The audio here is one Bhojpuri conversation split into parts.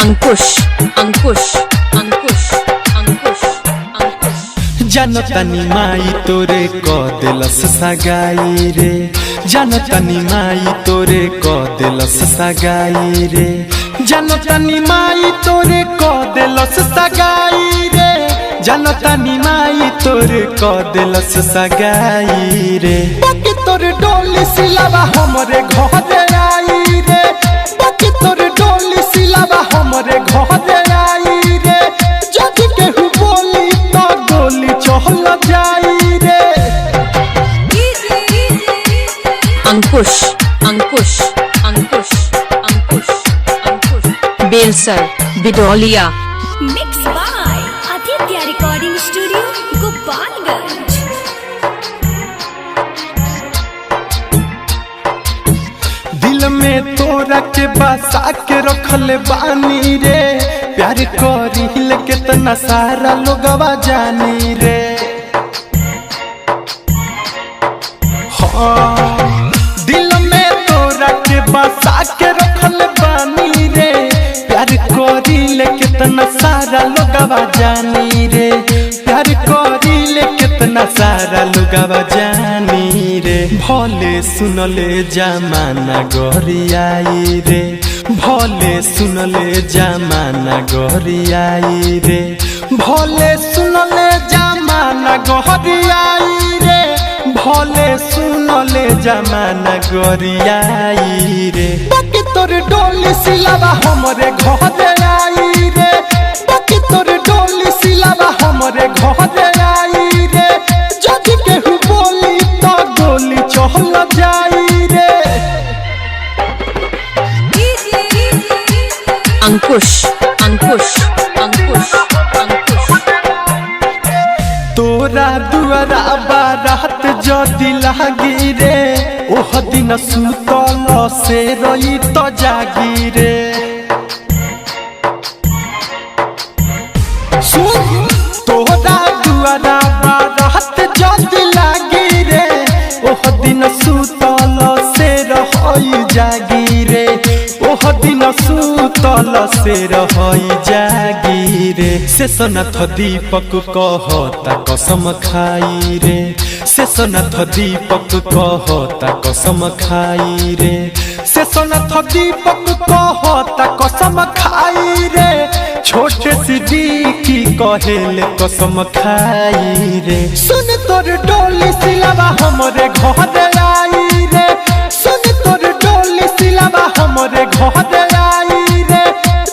अंकुश अंकुश अंकुश अंकुश अंकुश जनतनी माई तोरे क दिलस सगाई रे, जनतनी माई तोरे क दिलस सगाई रे, जनतनी माई तोरे क दिलस सगाई रे, जनतनी माई तोरे क दिलस सगाई रे। बाकी तोर डोली सिलावा हमरे घरे आई रे, बाकी तोर डोली सिलावा हमरे घरे आई रे, जब केहू बोली तो गोली चल जाई रे। Ankush Ankush Ankush Ankush Ankush Belsar Bidoliya. Mix by Aditya recording studio Gopalganj. दिल में तोरा के बसा के रखले बानी रे, प्यार करिल कितना सारा लोगवा जानी रे। हाँ दिल में तोरा के बसा के रखले बानी रे, प्यार करिल कितना सारा लोगवा जानी रे, प्यार करिल कितना सारा लोगवा जानी रे। भले सुनले जमाना गरियाई रे, भले सुनले जमाना गरियाई रे, भले सुनले जमाना गरियाई रे, भले सुनले जमाना गरियाई रे। बाकी तोर डोली सिलावा हमरे घरे आई रे, बाकी तोर डोली सिलावा हमरे घरे आई रे, जब केहू बोली तो गोली चल जाई रे। अंकुश अंकुश अंकुश अंकुश तोरा दुआरा बारात जदि लागी रे, ओह दिन सुतल से रही तो जागी रे। सुन तोरा दुआरा बारात जदि लागी रे, ओह दिन सुतल से रही जागी रे, ओह दिन सुतल से रही जागी रे। शेषनाथ दीपक कहता कसम खाई रे, शेषनाथ दीपक कहता कसम खाई रे, शेषनाथ दीपक कहता कसम खाई रे, छोटे सिद्दीकी कहेले कसम खाई रे। सुन तोर डोली सिलावा हमरे घरे आई रे, सुन तोर डोली सिलावा हमरे घरे आई रे,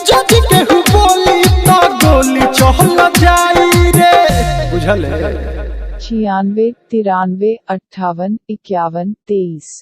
जब केहू बोली तो गोली चल जाई रे। बुझल है? 96 93 58 51 23